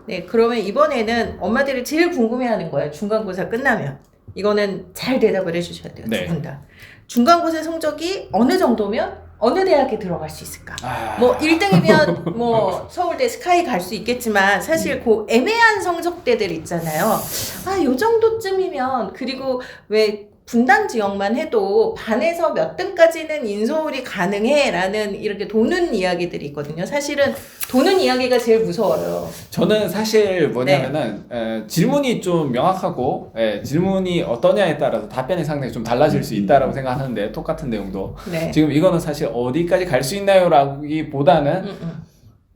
네, 그러면 이번에는 엄마들이 제일 궁금해하는 거예요. 중간고사 끝나면. 이거는 잘 대답을 해주셔야 돼요. 네. 두 분 다. 중간고사 성적이 어느 정도면 어느 대학에 들어갈 수 있을까? 뭐 1등이면 뭐 서울대 스카이 갈 수 있겠지만 사실 그 애매한 성적대들 있잖아요. 아, 요 정도쯤이면 그리고 왜 분당 지역만 해도 반에서 몇 등까지는 인서울이 가능해 라는 이렇게 도는 이야기들이 있거든요. 사실은 도는 이야기가 제일 무서워요. 저는 사실 뭐냐면은 질문이 좀 명확하고 질문이 어떠냐에 따라서 답변이 상당히 좀 달라질 수 있다라고 생각하는데 똑같은 내용도 네. 지금 이거는 사실 어디까지 갈 수 있나요? 라기보다는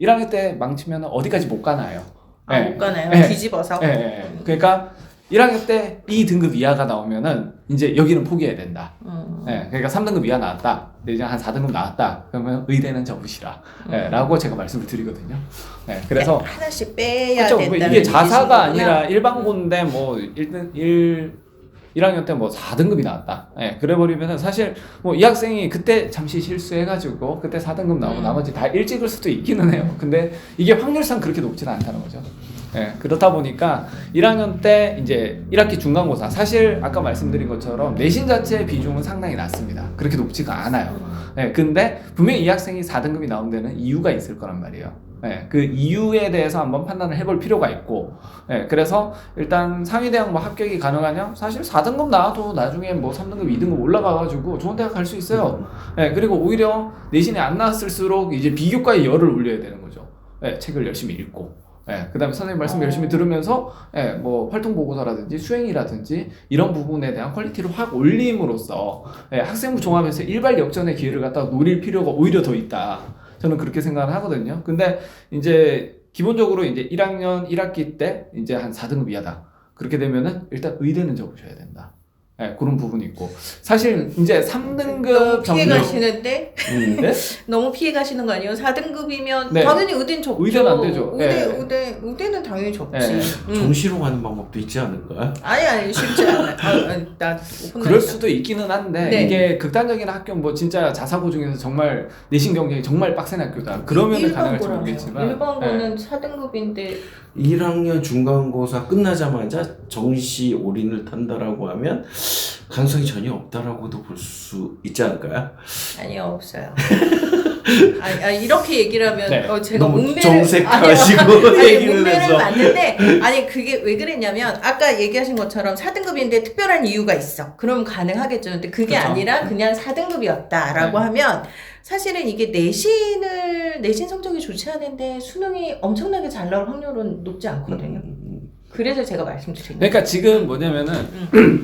1학년 때 망치면 어디까지 못 가나요? 아, 못 가나요? 뒤집어서? 그러니까 1학년 때 이 등급 이하가 나오면은 이제 여기는 포기해야 된다. 그러니까 3등급 이하 나왔다. 이제 한 4등급 나왔다. 그러면 의대는 접으시라. 라고 제가 말씀을 드리거든요. 그래서 하나씩 빼야 그렇죠. 된다는 이게 자사가 얘기시구나. 아니라 일반고인데 뭐 1학년 때 뭐 4등급이 나왔다. 그래버리면은 사실 뭐 이 학생이 그때 잠시 실수해가지고 그때 4등급 나오고 나머지 다 일찍을 수도 있기는 해요. 근데 이게 확률상 그렇게 높지는 않다는 거죠. 그렇다 보니까 1학년 때 이제 1학기 중간고사 사실 아까 말씀드린 것처럼 내신 자체의 비중은 상당히 낮습니다. 그렇게 높지가 않아요. 근데 분명히 이 학생이 4등급이 나온 데는 이유가 있을 거란 말이에요. 그 이유에 대해서 한번 판단을 해볼 필요가 있고, 그래서 일단 상위대학 뭐 합격이 가능하냐? 사실 4등급 나와도 나중에 뭐 3등급, 2등급 올라가가지고 좋은 대학 갈 수 있어요. 그리고 오히려 내신에 안 나왔을수록 이제 비교과에 열을 올려야 되는 거죠. 책을 열심히 읽고. 그 다음에 선생님 말씀 열심히 들으면서 뭐 활동보고서라든지 수행이라든지 이런 부분에 대한 퀄리티를 확 올림으로써 학생부 종합에서 일발 역전의 기회를 갖다가 노릴 필요가 오히려 더 있다. 저는 그렇게 생각을 하거든요. 근데 이제 기본적으로 이제 1학년 1학기 때 이제 한 4등급 이하다. 그렇게 되면은 일단 의대는 접으셔야 된다. 그런 부분이 있고 사실 이제 3등급 너무 피해 정도 가시는데 네? 너무 피해 가시는 거 아니에요? 4등급이면 네. 당연히 의대는 접죠. 의대는 안 되죠. 의대는 당연히 접지. 정시로 가는 방법도 있지 않을까요? 아니 쉽지 않아. 나 그럴 수도 있기는 한데 네. 이게 극단적인 학교 뭐 진짜 자사고 중에서 정말 내신 경쟁이 정말 빡센 학교다. 그러면 가능할지 모르겠지만 일반고는 4등급인데 1학년 중간고사 끝나자마자 정시 올인을 탄다라고 하면 가능성이 전혀 없다라고도 볼 수 있지 않을까요? 아니요 없어요. 이렇게 얘기를 하면 제가 너무 웅매를 정색하시고 얘기를 웅매는 해서 맞는데 그게 왜 그랬냐면 아까 얘기하신 것처럼 4등급인데 특별한 이유가 있어. 그럼 가능하겠죠. 근데 그게 그렇죠. 아니라 그냥 4등급이었다라고 하면 사실은 이게 내신 성적이 좋지 않은데 수능이 엄청나게 잘 나올 확률은 높지 않거든요. 그래서 제가 말씀드린 거예요. 그러니까 지금 뭐냐면은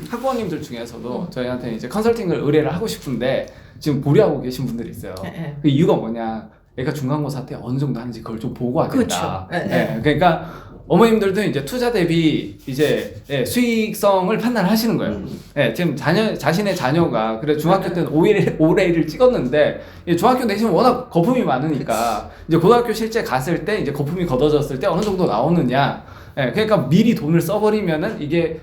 학부모님들 중에서도 저희한테 이제 컨설팅을 의뢰를 하고 싶은데 지금 보류하고 계신 분들이 있어요. 그 이유가 뭐냐? 애가 중간고사 때 어느 정도 하는지 그걸 좀 보고 하겠다. 그렇죠. 그러니까 어머님들도 이제 투자 대비 이제 수익성을 판단하시는 거예요. 지금 자신의 자녀가 그래 중학교 때는 5레일을 찍었는데 중학교 내신은 워낙 거품이 많으니까 이제 고등학교 실제 갔을 때 이제 거품이 걷어졌을 때 어느 정도 나오느냐. 그러니까 미리 돈을 써버리면은 이게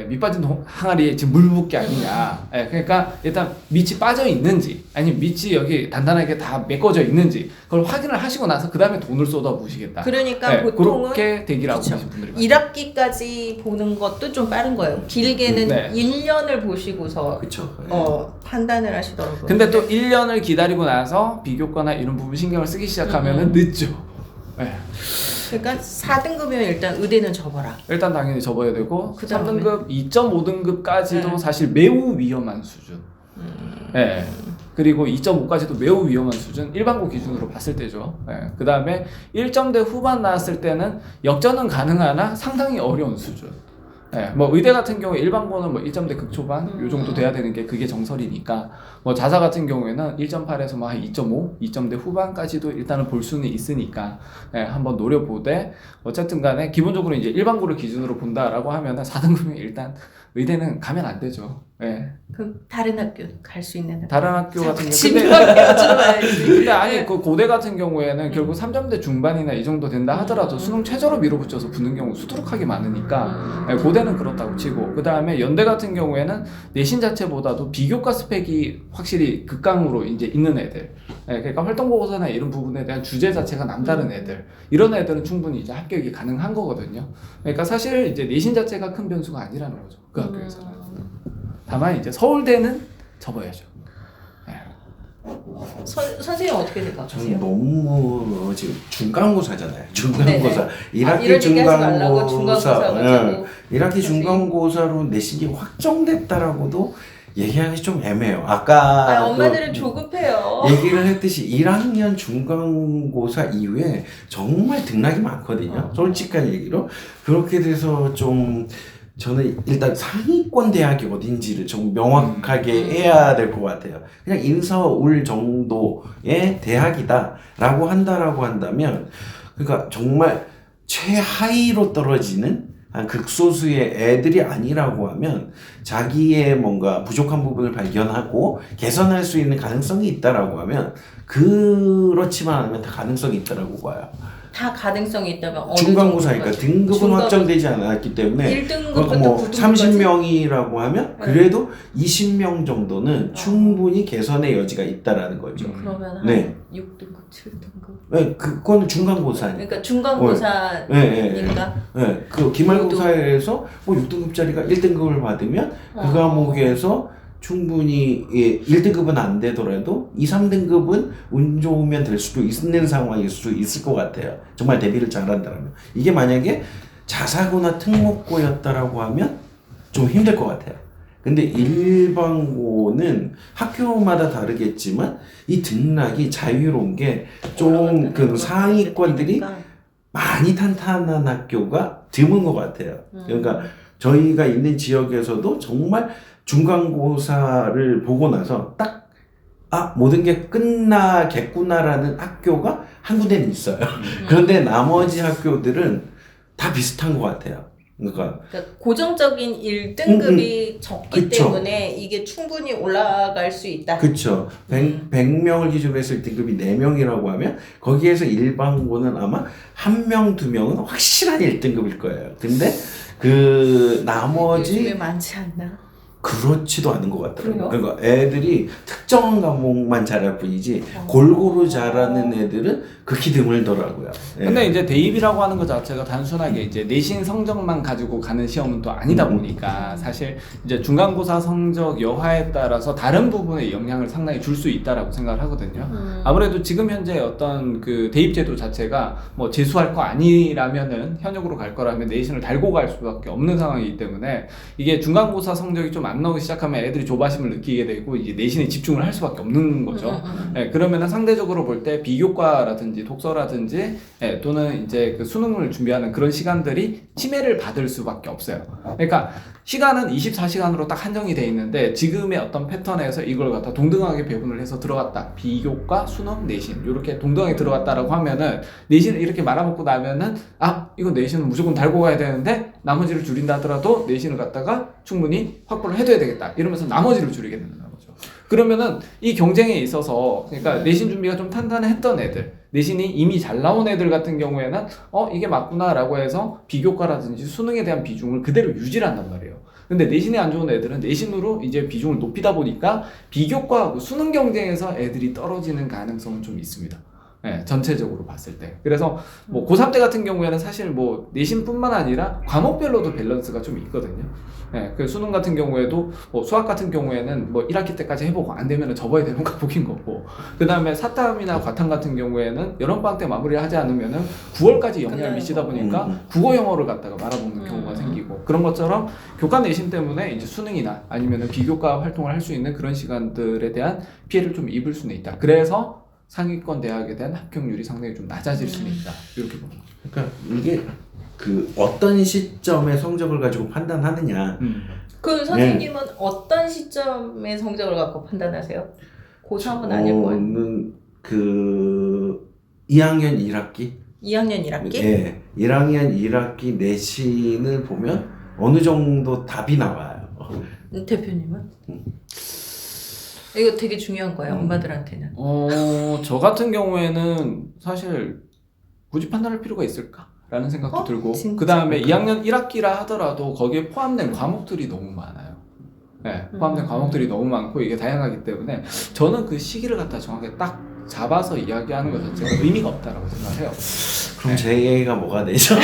밑 빠진 항아리에 지금 물 붓기 아니냐. 그러니까 일단 밑이 빠져 있는지 아니면 밑이 여기 단단하게 다 메꿔져 있는지 그걸 확인을 하시고 나서 그 다음에 돈을 쏟아 부으시겠다. 그러니까 보통은 그렇게 대기를 하고 계신 분들이 많아요. 1학기까지 보는 것도 좀 빠른 거예요. 길게는 1년을 보시고서 판단을 하시더라고요. 근데 또 1년을 기다리고 나서 비교과나 이런 부분 신경을 쓰기 시작하면은 늦죠. 그러니까 4등급이면 일단 의대는 접어라. 일단 당연히 접어야 되고 그다음에? 3등급, 2.5등급까지도 사실 매우 위험한 수준. 그리고 2.5까지도 매우 위험한 수준. 일반고 기준으로 봤을 때죠. 그 다음에 1점대 후반 나왔을 때는 역전은 가능하나 상당히 어려운 수준. 뭐 의대 같은 경우에 일반고는 뭐 1점대 극초반 요 정도 돼야 되는 게 그게 정설이니까 뭐 자사 같은 경우에는 1.8에서 뭐 한 2.5, 2점대 후반까지도 일단은 볼 수는 있으니까 한번 노려보되 어쨌든 간에 기본적으로 이제 일반고를 기준으로 본다라고 하면은 4등급이면 일단 의대는 가면 안 되죠. 그럼 다른 학교 갈 수 있는 다른 학교 같은 집에 경우에 근데 아니 그 고대 같은 경우에는 결국 3점대 중반이나 이 정도 된다 하더라도 수능 최저로 밀어붙여서 붙는 경우 수두룩하게 많으니까 고대는 그렇다고 치고 그 다음에 연대 같은 경우에는 내신 자체보다도 비교과 스펙이 확실히 극강으로 이제 있는 애들 예, 그러니까 활동보고서나 이런 부분에 대한 주제 자체가 남다른 애들, 이런 애들은 충분히 이제 합격이 가능한 거거든요. 그러니까 사실 이제 내신 자체가 큰 변수가 아니라는 거죠. 그 학교에서는. 다만 이제 서울대는 접어야죠. 선생님 어떻게 저는 생각하세요? 너무 지금 중간고사잖아요. 중간고사. 이런 1학기 얘기 하지 말라고 중간고사. 중간고사로 1학기 중간고사로 내신이 확정됐다라고도 얘기하기 좀 애매해요. 아까 엄마들은 조급해요. 얘기를 했듯이 1학년 중간고사 이후에 정말 등락이 많거든요. 솔직한 얘기로. 그렇게 돼서 좀 저는 일단 상위권 대학이 어딘지를 좀 명확하게 해야 될 것 같아요. 그냥 인서울 정도의 대학이다라고 한다면, 그러니까 정말 최하위로 떨어지는 극소수의 애들이 아니라고 하면 자기의 뭔가 부족한 부분을 발견하고 개선할 수 있는 가능성이 있다라고 하면, 그렇지만 않으면 다 가능성이 있다라고 봐요. 다 가능성이 있다면 어느 중간고사니까 정도까지? 등급은 확정되지 않았기 때문에 1등급부터 뭐 9등급까지 30명이라고 하면 그래도 20명 정도는 충분히 개선의 여지가 있다라는 거죠. 그러면 한 네. 6등급, 7등급. 네, 그건 중간고사니까. 그러니까 중간고사니까. 네, 그 기말고사에서 뭐 6등급짜리가 1등급을 받으면 그 과목에서 충분히 1등급은 안 되더라도 2, 3등급은 운 좋으면 될 수도 있는 상황일 수 있을 것 같아요. 정말 대비를 잘한다면. 이게 만약에 자사고나 특목고였다라고 하면 좀 힘들 것 같아요. 근데 일반고는 학교마다 다르겠지만 이 등락이 자유로운 게 좀 그 상위권들이 많이 탄탄한 학교가 드문 것 같아요. 그러니까 저희가 있는 지역에서도 정말 중간고사를 보고 나서 딱 모든 게 끝나겠구나라는 학교가 한 군데는 있어요. 그런데 나머지 학교들은 다 비슷한 것 같아요. 그러니까 고정적인 1등급이 적기 그쵸. 때문에 이게 충분히 올라갈 수 있다. 그쵸. 100명을 기준으로 해서 1등급이 4명이라고 하면 거기에서 일반고는 아마 1명, 2명은 확실한 1등급일 거예요. 근데 그 나머지 요즘에 많지 않나? 그렇지도 않은 것 같더라고요. 그래요? 그러니까 애들이 특정한 과목만 잘할 뿐이지 골고루 잘하는 애들은 극히 드물더라고요. 예. 근데 이제 대입이라고 하는 것 자체가 단순하게 이제 내신 성적만 가지고 가는 시험은 또 아니다 보니까 사실 이제 중간고사 성적 여하에 따라서 다른 부분에 영향을 상당히 줄 수 있다라고 생각을 하거든요. 아무래도 지금 현재 어떤 그 대입 제도 자체가 뭐 재수할 거 아니라면은 현역으로 갈 거라면 내신을 달고 갈 수밖에 없는 상황이기 때문에 이게 중간고사 성적이 좀 안 나오기 시작하면 애들이 조바심을 느끼게 되고 이제 내신에 집중을 할 수밖에 없는 거죠. 그러면은 상대적으로 볼 때 비교과라든지 독서라든지 또는 이제 그 수능을 준비하는 그런 시간들이 침해를 받을 수밖에 없어요. 그러니까 시간은 24시간으로 딱 한정이 돼 있는데 지금의 어떤 패턴에서 이걸 갖다 동등하게 배분을 해서 들어갔다. 비교과, 수능, 내신 이렇게 동등하게 들어갔다라고 하면은 내신을 이렇게 말아먹고 나면은 이거 내신은 무조건 달고 가야 되는데 나머지를 줄인다 하더라도 내신을 갖다가 충분히 확보를 해둬야 되겠다. 이러면서 나머지를 줄이게 된다는 거죠. 그러면은 이 경쟁에 있어서 그러니까 내신 준비가 좀 탄탄했던 애들, 내신이 이미 잘 나온 애들 같은 경우에는 이게 맞구나라고 해서 비교과라든지 수능에 대한 비중을 그대로 유지를 한단 말이에요. 근데 내신이 안 좋은 애들은 내신으로 이제 비중을 높이다 보니까 비교과하고 수능 경쟁에서 애들이 떨어지는 가능성은 좀 있습니다. 네, 전체적으로 봤을 때. 그래서 뭐 고3 때 같은 경우에는 사실 뭐 내신뿐만 아니라 과목별로도 밸런스가 좀 있거든요. 네, 그 수능 같은 경우에도 뭐 수학 같은 경우에는 뭐 1학기 때까지 해보고 안 되면 접어야 되는 과목인 거고, 그 다음에 사탐이나 과탐 같은 경우에는 여름방학 때 마무리를 하지 않으면은 9월까지 영향을 미치다 보니까 국어 영어를 갖다가 말아먹는 경우가 생기고, 그런 것처럼 교과 내신 때문에 이제 수능이나 아니면은 비교과 활동을 할 수 있는 그런 시간들에 대한 피해를 좀 입을 수는 있다. 그래서 상위권 대학에 대한 합격률이 상당히 좀 낮아질 수는 있다. 이렇게 보는 거죠. 그러니까 이게 그 어떤 시점의 성적을 가지고 판단하느냐. 그 선생님은 어떤 시점의 성적을 갖고 판단하세요? 고3은 아닐 거예요. 저는 그 2학년 1학기? 2학년 1학기? 네. 1학년 1학기 내신을 보면 어느 정도 답이 나와요. 대표님은? 이거 되게 중요한 거예요, 엄마들한테는. 저 같은 경우에는 사실 굳이 판단할 필요가 있을까라는 생각도 들고, 그 다음에 2학년 1학기라 하더라도 거기에 포함된 과목들이 너무 많아요. 네, 포함된 과목들이 너무 많고 이게 다양하기 때문에 저는 그 시기를 갖다 정확하게 딱 잡아서 이야기하는 것 자체가 의미가 없다라고 생각해요. 그럼 제 얘기가 뭐가 되죠?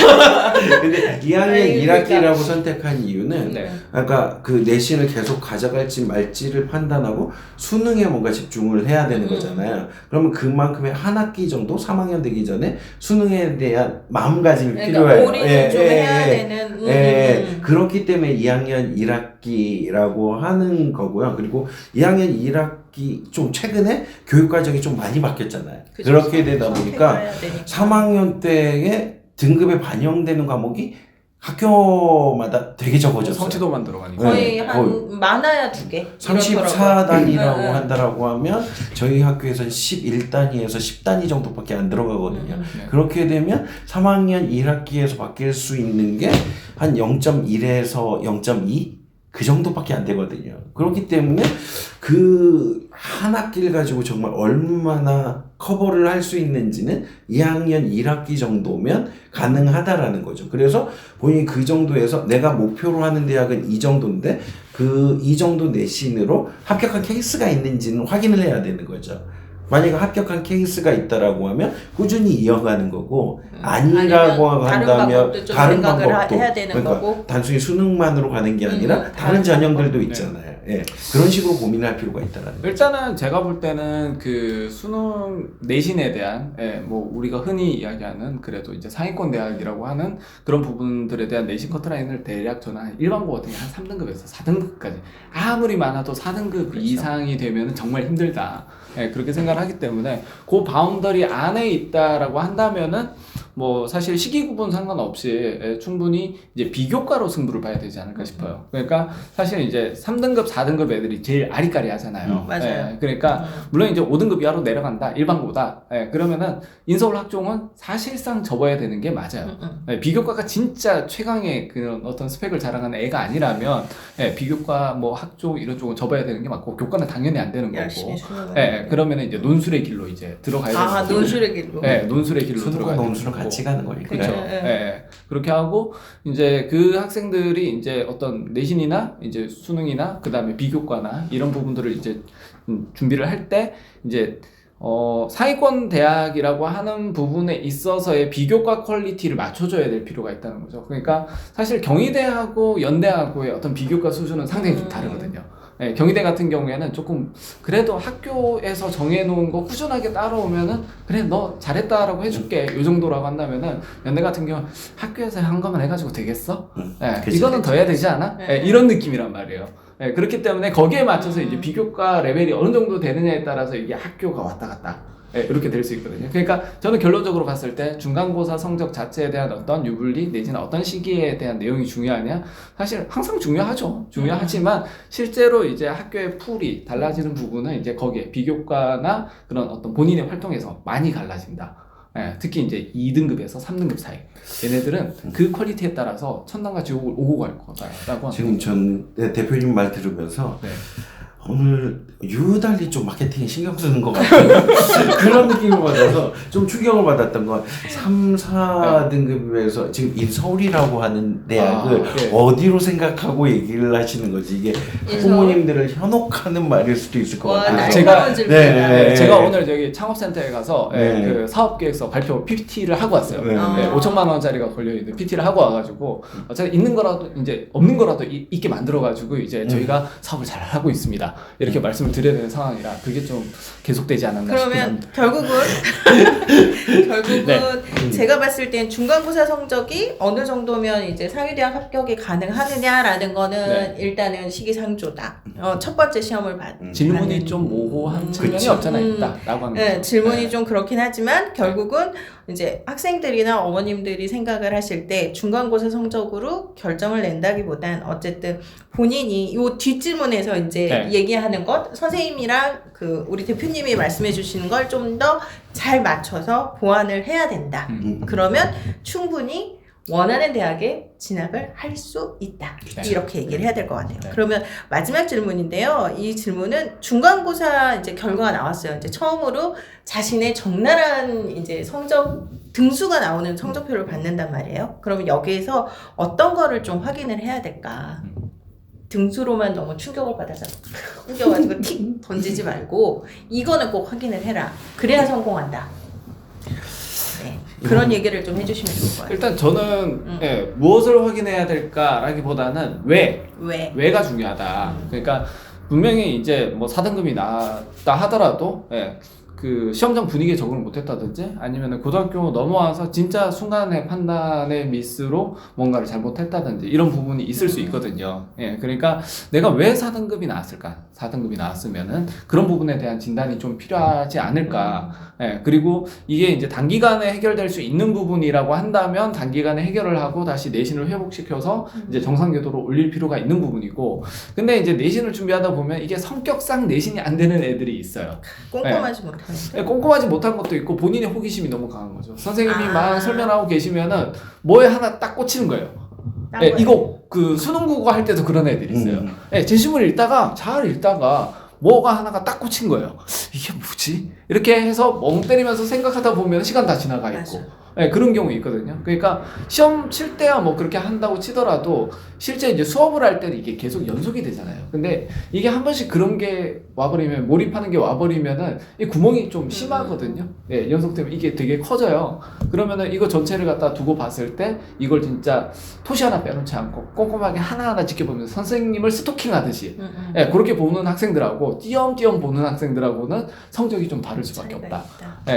근데 2학년 1학기라고 선택한 이유는 네. 아까 그 내신을 계속 가져갈지 말지를 판단하고 수능에 뭔가 집중을 해야 되는 거잖아요. 그러면 그만큼의 한 학기 정도 3학년 되기 전에 수능에 대한 마음가짐이 필요해요. 올인을 좀 해야 되는. 그렇기 때문에 2학년 1학기라고 하는 거고요. 그리고 2학년 1학기 좀 최근에 교육 과정이 좀 많이 바뀌었잖아요. 그쵸, 그렇게 되다 보니까 해야 되니까. 3학년 때에 등급에 반영되는 과목이 학교마다 되게 적어졌어요. 성취도만 들어가니까. 거의 네, 한 많아야 2개. 34단이라고 응. 한다라고 하면 저희 학교에서는 11단위에서 10단위 정도밖에 안 들어가거든요. 네. 그렇게 되면 3학년 1학기에서 바뀔 수 있는 게 한 0.1에서 0.2? 그 정도밖에 안 되거든요. 그렇기 때문에 그 한 학기를 가지고 정말 얼마나 커버를 할 수 있는지는 2학년 1학기 정도면 가능하다라는 거죠. 그래서 본인이 그 정도에서 내가 목표로 하는 대학은 이 정도인데 그 이 정도 내신으로 합격한 케이스가 있는지는 확인을 해야 되는 거죠. 만약에 합격한 케이스가 있다라고 하면 꾸준히 이어가는 거고 아니라고 한다면 다른 방법도 해야 되는 그러니까 거고 단순히 수능만으로 가는 게 아니라 다른 전형들도 있잖아요. 예. 그런 식으로 고민할 필요가 있다라는 거죠. 일단은 제가 볼 때는 그 수능 내신에 대한 뭐 우리가 흔히 이야기하는 그래도 이제 상위권 대학이라고 하는 그런 부분들에 대한 내신 커트라인을 대략 저는 한 일반고 같은 게 한 3등급에서 4등급까지 아무리 많아도 4등급 그렇죠. 이상이 되면 정말 힘들다. 그렇게 생각을 하기 때문에 그 바운더리 안에 있다라고 한다면은 뭐 사실 시기 구분 상관없이 충분히 이제 비교과로 승부를 봐야 되지 않을까 싶어요. 그러니까 사실 이제 3등급, 4등급 애들이 제일 아리까리 하잖아요. 맞아요. 그러니까 물론 이제 5등급 이하로 내려간다, 일반고다. 그러면은 인서울 학종은 사실상 접어야 되는 게 맞아요. 비교과가 진짜 최강의 그런 어떤 스펙을 자랑하는 애가 아니라면 비교과 뭐 학종 이런 쪽은 접어야 되는 게 맞고 교과는 당연히 안 되는 거고. 그러면은 이제 논술의 길로 이제 들어가야 되는 거고. 논술의 길로. 논술의 길로 수능과 들어가야 되는 논술은 거고. 같이 가는 거니까. 그렇죠. 네. 그렇게 하고 이제 그 학생들이 이제 어떤 내신이나 이제 수능이나 그 다음에 비교과나 이런 부분들을 이제 준비를 할 때 이제 상위권 대학이라고 하는 부분에 있어서의 비교과 퀄리티를 맞춰줘야 될 필요가 있다는 거죠. 그러니까 사실 경희대하고 연대하고의 어떤 비교과 수준은 상당히 좀 다르거든요. 경희대 같은 경우에는 조금 그래도 학교에서 정해놓은 거 꾸준하게 따라오면은 그래 너 잘했다라고 해줄게 요 정도라고 한다면은 연대 같은 경우 학교에서 한 거만 해가지고 되겠어? 이거는 더 해야 되지 않아? 이런 느낌이란 말이에요. 그렇기 때문에 거기에 맞춰서 이제 비교과 레벨이 어느 정도 되느냐에 따라서 이게 학교가 왔다 갔다 이렇게 될 수 있거든요. 그러니까 저는 결론적으로 봤을 때 중간고사 성적 자체에 대한 어떤 유불리 내지는 어떤 시기에 대한 내용이 중요하냐 사실 항상 중요하죠. 중요하지만 실제로 이제 학교의 풀이 달라지는 부분은 이제 거기에 비교과나 그런 어떤 본인의 활동에서 많이 갈라진다. 특히 이제 2등급에서 3등급 사이 얘네들은 그 퀄리티에 따라서 천당과 지옥을 오고 갈 거다라고 지금 전 대표님 말 들으면서 오늘 유달리 좀 마케팅에 신경 쓰는 것 같아요. 그런 느낌을 받아서 좀 충격을 받았던 건 3, 4등급에서 지금 인서울이라고 하는 대학을 어디로 생각하고 얘기를 하시는 거지? 이게 부모님들을 현혹하는 말일 수도 있을 것 같아요. 제가 오늘 저기 창업센터에 가서 그 사업계획서 발표 PPT를 하고 왔어요. 5천만 원짜리가 걸려있는 PPT를 하고 와가지고 제가 있는 거라도 이제 없는 거라도 있게 만들어가지고 이제 저희가 사업을 잘 하고 있습니다. 이렇게 말씀을 드려야 되는 상황이라 그게 좀 계속되지 않았나 그러면 싶습니다. 결국은 제가 봤을 땐 중간고사 성적이 어느 정도면 이제 상위대학 합격이 가능하느냐라는 거는 일단은 시기상조다. 첫 번째 시험을 질문이 좀 모호한 측면이 없잖아 있다라고 하는 거죠. 질문이 좀 그렇긴 하지만 결국은 이제 학생들이나 어머님들이 생각을 하실 때 중간고사 성적으로 결정을 낸다기보단 어쨌든 본인이 요 뒷질문에서 이제 얘기하는 것 선생님이랑 그 우리 대표님이 말씀해 주시는 걸 좀 더 잘 맞춰서 보완을 해야 된다. 그러면 충분히 원하는 대학에 진학을 할 수 있다. 이렇게 얘기를 해야 될 것 같아요. 그러면 마지막 질문인데요. 이 질문은 중간고사 이제 결과가 나왔어요. 이제 처음으로 자신의 적나라한 이제 성적 등수가 나오는 성적표를 받는단 말이에요. 그러면 여기에서 어떤 거를 좀 확인을 해야 될까? 등수로만 너무 충격을 받아서 꾸겨가지고 틱 던지지 말고 이거는 꼭 확인을 해라. 그래야 성공한다. 네, 그런 얘기를 좀 해주시면 좋을 것 같아요. 일단 저는 예, 무엇을 확인해야 될까라기보다는 왜가 중요하다. 그러니까 분명히 이제 뭐 4등급이 나왔다 하더라도 그 시험장 분위기에 적응을 못했다든지 아니면 고등학교 넘어와서 진짜 순간의 판단의 미스로 뭔가를 잘못했다든지 이런 부분이 있을 수 있거든요. 그러니까 내가 왜 4등급이 나왔을까? 4등급이 나왔으면은 그런 부분에 대한 진단이 좀 필요하지 않을까? 그리고 이게 이제 단기간에 해결될 수 있는 부분이라고 한다면 단기간에 해결을 하고 다시 내신을 회복시켜서 이제 정상 궤도로 올릴 필요가 있는 부분이고, 근데 이제 내신을 준비하다 보면 이게 성격상 내신이 안 되는 애들이 있어요. 꼼꼼하지 못하는. 꼼꼼하지 못한 것도 있고 본인의 호기심이 너무 강한 거죠. 선생님이 막 설명하고 계시면은 뭐에 하나 딱 꽂히는 거예요. 이거 그 수능 국어 할 때도 그런 애들이 있어요. 제시문을 읽다가 잘 읽다가 뭐가 하나가 딱 꽂힌 거예요. 이게 뭐지? 이렇게 해서 멍 때리면서 생각하다 보면 시간 다 지나가 있고. 그런 경우 있거든요. 그러니까 시험 칠 때야 뭐 그렇게 한다고 치더라도 실제 이제 수업을 할 때는 이게 계속 연속이 되잖아요. 근데 이게 한 번씩 그런 게 와버리면, 몰입하는 게 와버리면은 이 구멍이 좀 심하거든요. 연속되면 이게 되게 커져요. 그러면은 이거 전체를 갖다 두고 봤을 때 이걸 진짜 토시 하나 빼놓지 않고 꼼꼼하게 하나하나 지켜보면서 선생님을 스토킹 하듯이 그렇게 보는 학생들하고 띄엄띄엄 보는 학생들하고는 성적이 좀 다를 수밖에 없다.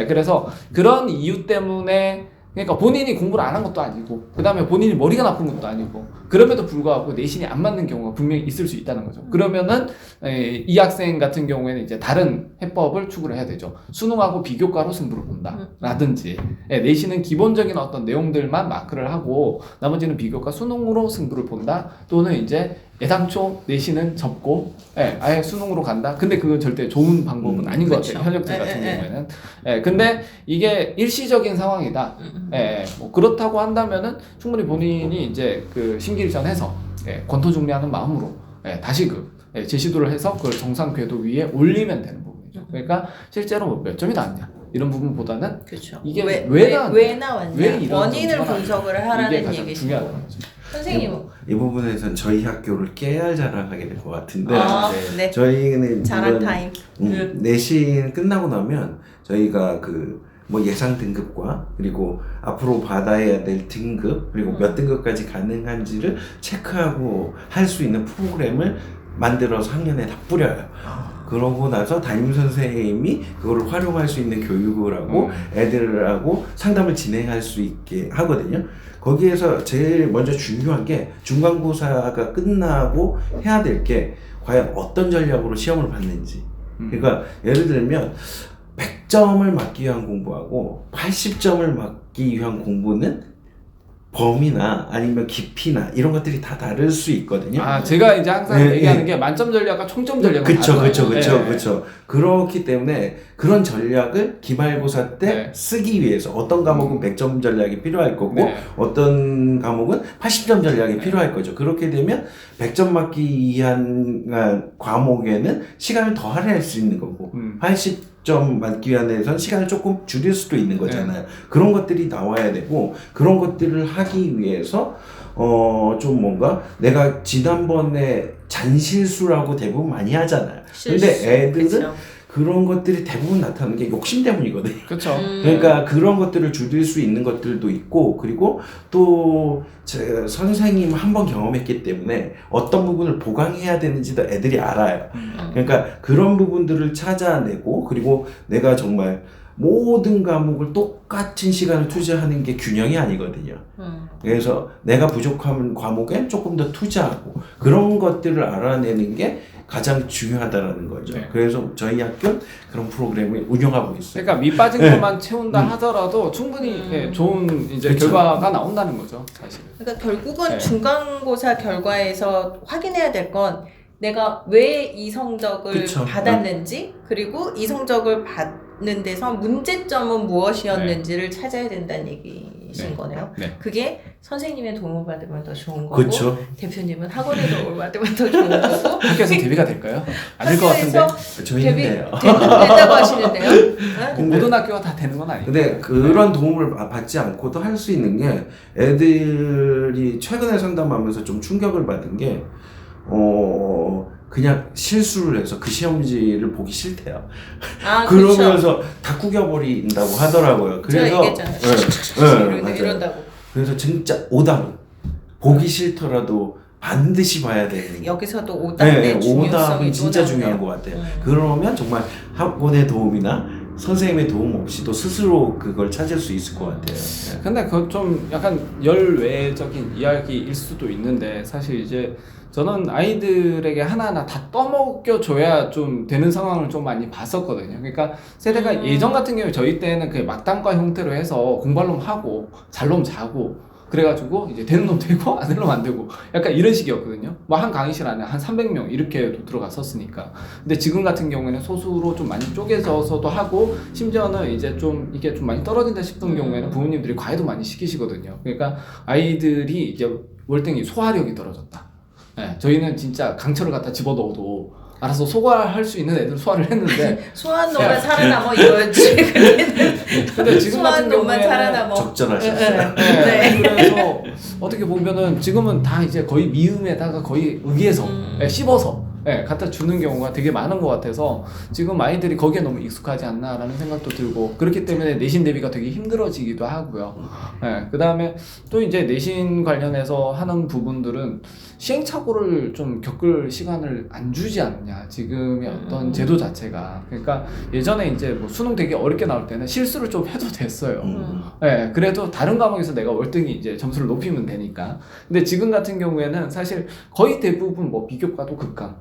그래서 그런 이유 때문에, 그러니까 본인이 공부를 안 한 것도 아니고 그 다음에 본인이 머리가 나쁜 것도 아니고 그럼에도 불구하고 내신이 안 맞는 경우가 분명히 있을 수 있다는 거죠. 그러면은 이 학생 같은 경우에는 이제 다른 해법을 추구를 해야 되죠. 수능하고 비교과로 승부를 본다 라든지, 내신은 기본적인 어떤 내용들만 마크를 하고 나머지는 비교과 수능으로 승부를 본다, 또는 이제 애당초 내신은 접고 아예 수능으로 간다. 근데 그건 절대 좋은 방법은 아닌 것 같아요. 현역들 같은 경우에는. 근데 이게 일시적인 상황이다. 뭐 그렇다고 한다면은 충분히 본인이 이제 그 심기일전해서 권토중리하는 마음으로 다시 재시도를 해서 그걸 정상 궤도 위에 올리면 되는 부분이죠. 그러니까 실제로 뭐 몇 점이 나왔냐 이런 부분보다는 그렇죠. 이게 왜 나왔냐, 왜 원인을 분석을 하라는 얘기죠. 중요하다는 거죠. 선생님은 이 부분에선 저희 학교를 깨알 자랑하게 될 것 같은데, 네. 저희는 자랑 타임. 내신 끝나고 나면 저희가 그 뭐 예상 등급과 그리고 앞으로 받아야 될 등급, 그리고 몇 등급까지 가능한지를 체크하고 할 수 있는 프로그램을 만들어서 학년에 다 뿌려요. 그러고 나서 담임 선생님이 그거를 활용할 수 있는 교육을 하고 애들하고 상담을 진행할 수 있게 하거든요. 거기에서 제일 먼저 중요한 게 중간고사가 끝나고 해야 될 게 과연 어떤 전략으로 시험을 봤는지. 그러니까 예를 들면 100점을 맞기 위한 공부하고 80점을 맞기 위한 공부는 범위나 아니면 깊이나 이런 것들이 다 다를 수 있거든요. 제가 이제 항상 얘기하는 게 만점 전략과 총점 전략은 그렇죠. 그렇기 때문에 그런 전략을 기말고사 때 쓰기 위해서 어떤 과목은 100점 전략이 필요할 거고 어떤 과목은 80점 전략이 필요할 거죠. 그렇게 되면 100점 맞기 위한 과목에는 시간을 더 할애할 수 있는 거고 80점 맞기 위한 데선 시간을 조금 줄일 수도 있는 거잖아요. 그런 것들이 나와야 되고, 그런 것들을 하기 위해서 좀 뭔가 내가 지난번에 잔실수라고 대부분 많이 하잖아요. 근데 애들은 그쵸. 그런 것들이 대부분 나타나는 게 욕심 때문이거든요. 그렇죠. 그러니까 그런 것들을 줄일 수 있는 것들도 있고, 그리고 또 선생님 한 번 경험했기 때문에 어떤 부분을 보강해야 되는지도 애들이 알아요. 그러니까 그런 부분들을 찾아내고, 그리고 내가 정말 모든 과목을 똑같은 시간을 투자하는 게 균형이 아니거든요. 그래서 내가 부족한 과목에 조금 더 투자하고 그런 것들을 알아내는 게 가장 중요하다라는 거죠. 그래서 저희 학교는 그런 프로그램을 운영하고 있어요. 그러니까 밑 빠진 것만 채운다 하더라도 충분히 좋은 이제 결과가 나온다는 거죠, 사실. 그러니까 결국은 중간고사 결과에서 확인해야 될 건 내가 왜 이 성적을 받았는지, 그리고 이 성적을 받는 데서 문제점은 무엇이었는지를 찾아야 된다는 얘기신 거네요. 그게 선생님의 도움을 받으면 더 좋은 거고, 대표님은 학원의 도움을 받으면 더 좋은 거고. 학교에서 대비가 될까요? 안 될 것 같은데. 저희는 돼요. 된다고 하시는데요? 모든 학교가 다 되는 건 아니에요. 근데 그런 도움을 받지 않고도 할 수 있는 게, 애들이 최근에 상담하면서 좀 충격을 받은 게 그냥 실수를 해서 그 시험지를 보기 싫대요. 아, 그러면서 다 구겨버린다고 하더라고요. 제가 그래서 얘기했잖아요. 이런다고. 그래서 진짜 오답은 보기 싫더라도 반드시 봐야 되는. 여기서도 오답의 중요성이 오답은 진짜 또 중요한 나오네요. 것 같아요. 그러면 정말 학원의 도움이나 선생님의 도움 없이도 스스로 그걸 찾을 수 있을 것 같아요. 네. 근데 그건 좀 약간 열외적인 이야기일 수도 있는데 사실 이제 저는 아이들에게 하나하나 다 떠먹여줘야 좀 되는 상황을 좀 많이 봤었거든요. 그러니까 세대가 예전 같은 경우에 저희 때는 그 막단과 형태로 해서 공부할 놈 하고 잘 놈 자고 그래가지고 이제 되는 놈 되고 안 되는 놈 안 되고 약간 이런 식이었거든요. 뭐 한 강의실 안에 한 300명 이렇게도 들어갔었으니까. 근데 지금 같은 경우에는 소수로 좀 많이 쪼개져서도 하고 심지어는 이제 좀 이게 좀 많이 떨어진다 싶은 경우에는 부모님들이 과외도 많이 시키시거든요. 그러니까 아이들이 이제 월등히 소화력이 떨어졌다. 네, 저희는 진짜 강철을 갖다 집어넣어도 알아서 소화할 수 있는 애들 소화를 했는데 소한 놈만 살아남아 이거였지. 근데 지금 소한 같은 놈만 경우에는 살아남아. 적절하셨어요. 네. 그래서 어떻게 보면은 지금은 다 이제 거의 미음에다가 거의 의해서 씹어서 갖다 주는 경우가 되게 많은 것 같아서 지금 아이들이 거기에 너무 익숙하지 않나라는 생각도 들고 그렇기 때문에 내신 대비가 되게 힘들어지기도 하고요. 그 다음에 또 이제 내신 관련해서 하는 부분들은 시행착오를 좀 겪을 시간을 안 주지 않느냐 지금의 어떤 제도 자체가. 그러니까 예전에 이제 뭐 수능 되게 어렵게 나올 때는 실수를 좀 해도 됐어요. 그래도 다른 과목에서 내가 월등히 이제 점수를 높이면 되니까. 근데 지금 같은 경우에는 사실 거의 대부분 뭐 비교과도 극강,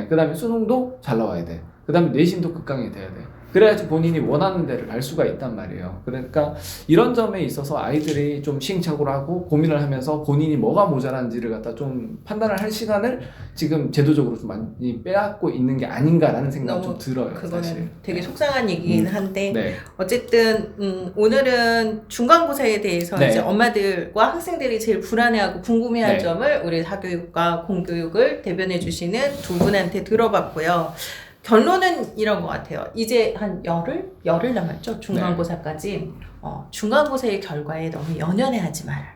그 다음에 수능도 잘 나와야 돼. 그 다음에 내신도 극강이 돼야 돼. 그래야지 본인이 원하는 데를 갈 수가 있단 말이에요. 그러니까 이런 점에 있어서 아이들이 좀 시행착오를 하고 고민을 하면서 본인이 뭐가 모자란지를 갖다 좀 판단을 할 시간을 지금 제도적으로 좀 많이 빼앗고 있는 게 아닌가라는 생각이 좀 들어요. 그거는 사실. 되게 속상한 얘기긴 한데 네. 어쨌든 오늘은 중간고사에 대해서 네. 이제 엄마들과 학생들이 제일 불안해하고 궁금해할 네. 점을 우리 사교육과 공교육을 대변해 주시는 두 분한테 들어봤고요. 결론은 이런 것 같아요. 이제 한 열흘 남았죠. 중간고사까지. 중간고사의 결과에 너무 연연해하지 말아라.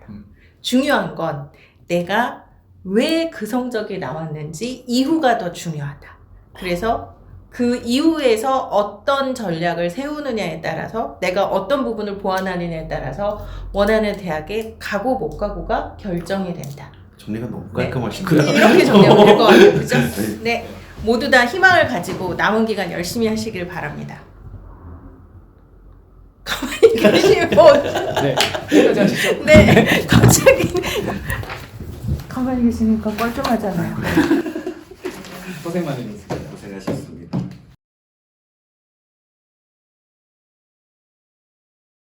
중요한 건 내가 왜 그 성적이 나왔는지 이후가 더 중요하다. 그래서 그 이후에서 어떤 전략을 세우느냐에 따라서 내가 어떤 부분을 보완하느냐에 따라서 원하는 대학에 가고 못 가고가 결정이 된다. 정리가 너무 깔끔하신데요. 이렇게 정리하면 될 것 같아요. 그죠? 네. 모두 다 희망을 가지고 남은 기간 열심히 하시길 바랍니다. 가만히 계시면 네. 여기까지 하시죠. 네. 갑자기 가만히 계시니까 뻘쭘하잖아요. 고생 많으셨습니다.